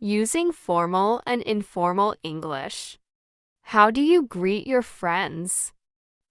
Using formal and informal English. How do you greet your friends?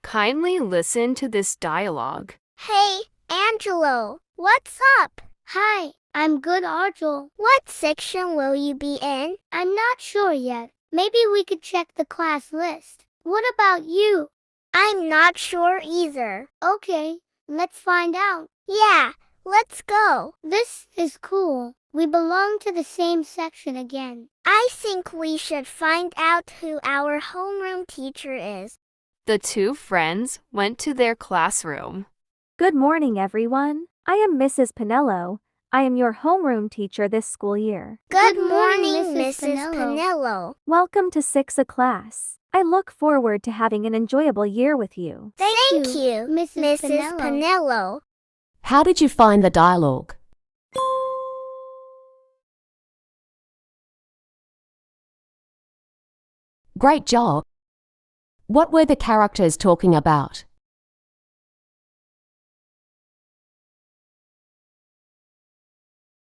Kindly listen to this dialogue. Hey, Angelo, what's up? Hi, I'm good, Arjul. What section will you be in? I'm not sure yet. Maybe we could check the class list. What about you? I'm not sure either. Okay, let's find out. Yeah, let's go. This is cool. We belong to the same section again. I think we should find out who our homeroom teacher is. The two friends went to their classroom. Good morning, everyone. I am Mrs. Pinello. I am your homeroom teacher this school year. Good morning, Mrs. Pinello. Welcome to 6th class. I look forward to having an enjoyable year with you. Thank you, Mrs. Pinello. How did you find the dialogue? Great job! What were the characters talking about?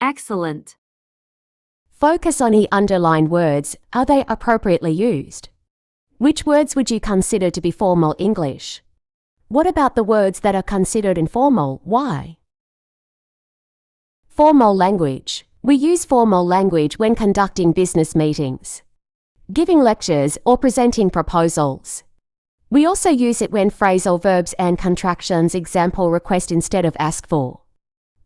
Excellent. Focus on the underlined words. Are they appropriately used? Which words would you consider to be formal English? What about the words that are considered informal? Why? Formal language. We use formal language when conducting business meetings, giving lectures, or presenting proposals. We also use it when phrasal verbs and contractions, example request instead of ask for,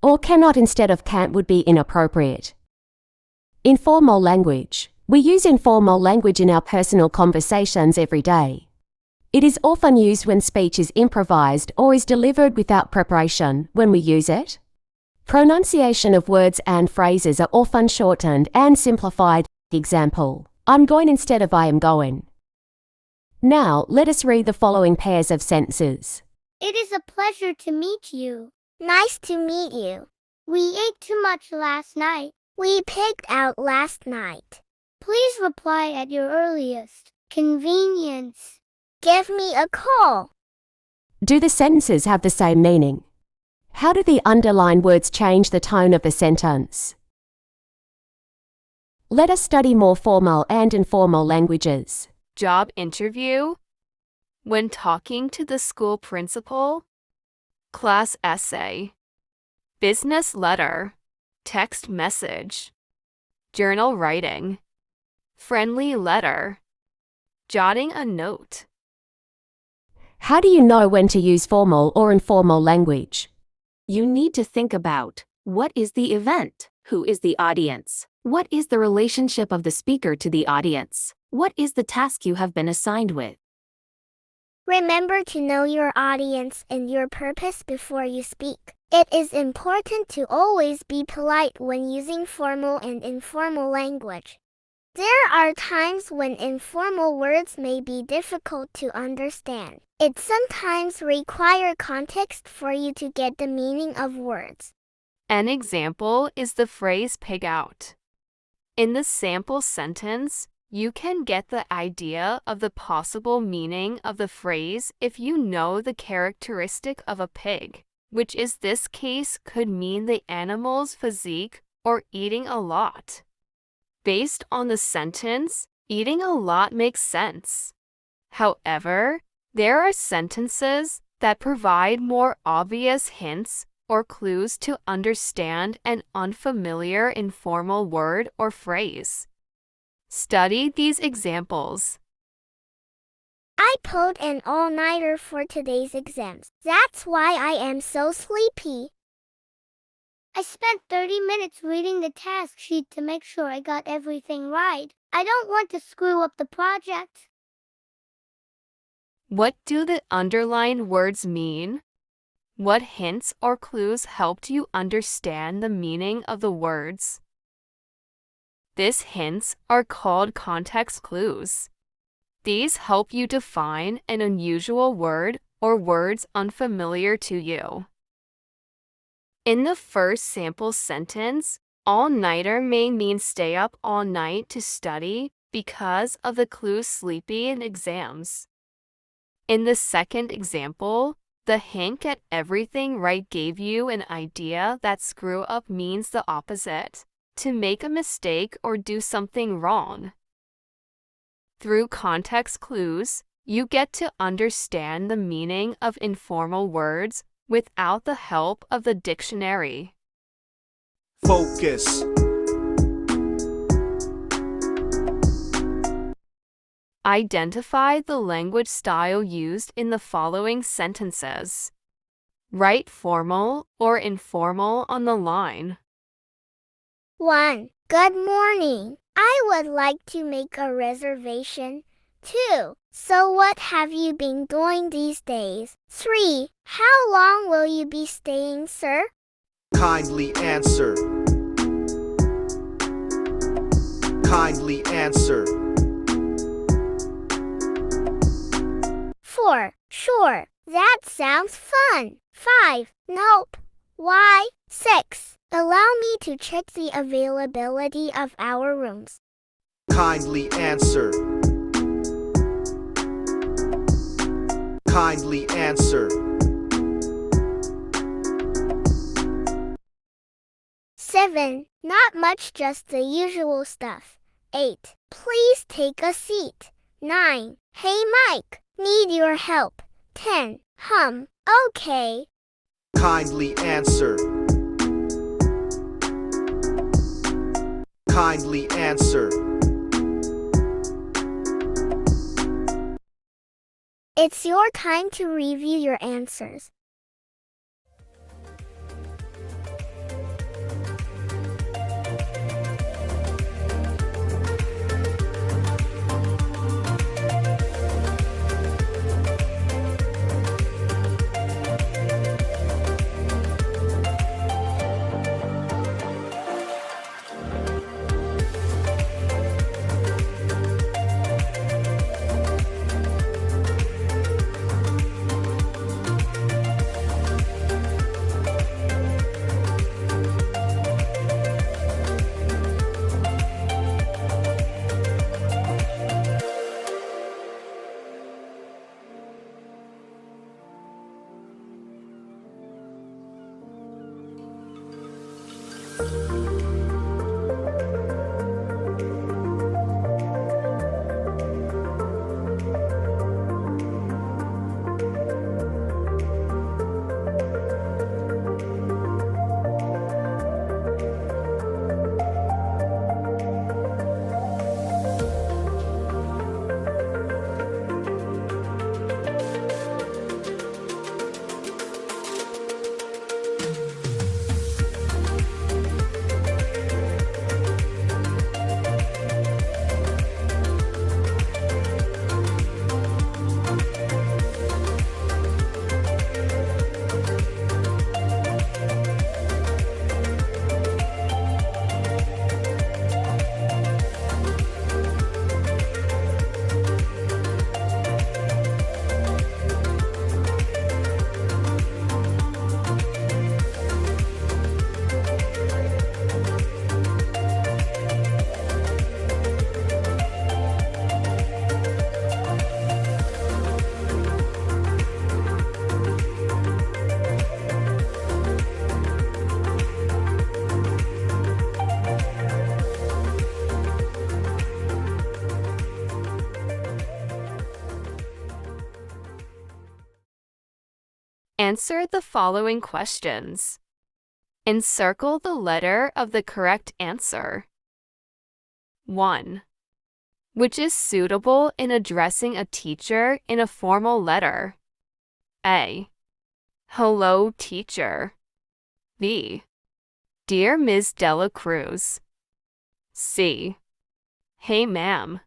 or cannot instead of can't, would be inappropriate. Informal language. We use informal language in our personal conversations every day. It is often used when speech is improvised or is delivered without preparation. When we use it, pronunciation of words and phrases are often shortened and simplified. Example, I'm going instead of I am going. Now, let us read the following pairs of sentences. It is a pleasure to meet you. Nice to meet you. We ate too much last night. We picked out last night. Please reply at your earliest convenience. Give me a call. Do the sentences have the same meaning? How do the underlined words change the tone of the sentence? Let us study more formal and informal languages. Job interview. When talking to the school principal. Class essay. Business letter. Text message. Journal writing. Friendly letter. Jotting a note. How do you know when to use formal or informal language? You need to think about, what is the event? Who is the audience? What is the relationship of the speaker to the audience? What is the task you have been assigned with? Remember to know your audience and your purpose before you speak. It is important to always be polite when using formal and informal language. There are times when informal words may be difficult to understand. It sometimes requires context for you to get the meaning of words. An example is the phrase pig out. In the sample sentence, you can get the idea of the possible meaning of the phrase if you know the characteristic of a pig, which in this case could mean the animal's physique or eating a lot. Based on the sentence, eating a lot makes sense. However, there are sentences that provide more obvious hints or clues to understand an unfamiliar informal word or phrase. Study these examples. I pulled an all-nighter for today's exams. That's why I am so sleepy. I spent 30 minutes reading the task sheet to make sure I got everything right. I don't want to screw up the project. What do the underlined words mean? What hints or clues helped you understand the meaning of the words? These hints are called context clues. These help you define an unusual word or words unfamiliar to you. In the first sample sentence, all-nighter may mean stay up all night to study because of the clue sleepy in exams. In the second example, the hint get everything right gave you an idea that screw up means the opposite, to make a mistake or do something wrong. Through context clues, you get to understand the meaning of informal words without the help of the dictionary. Focus. Identify the language style used in the following sentences. Write formal or informal on the line. 1. Good morning. I would like to make a reservation. 2. So what have you been doing these days? 3. How long will you be staying, sir? Kindly answer. Kindly answer. 4. Sure. That sounds fun. 5. Nope. Why? 6. Allow me to check the availability of our rooms. Kindly answer. Kindly answer. 7. Not much, just the usual stuff. 8. Please take a seat. 9. Hey Mike, need your help. 10. Okay. Kindly answer. Kindly answer. It's your time to review your answers. Answer the following questions. Encircle the letter of the correct answer. 1. Which is suitable in addressing a teacher in a formal letter? A. Hello, teacher. B. Dear Ms. Dela Cruz. C. Hey, ma'am.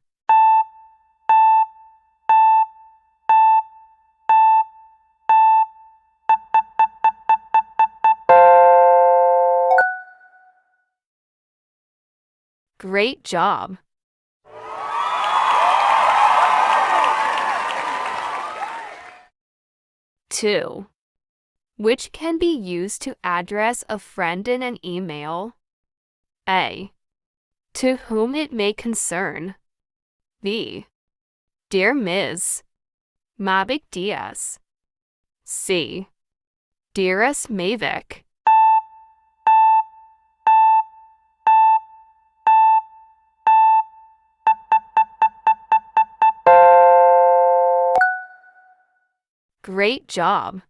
Great job. Two. Which can be used to address a friend in an email? A. To whom it may concern. B. Dear Ms. Mabik Diaz. C. Dearest Mavic. Great job!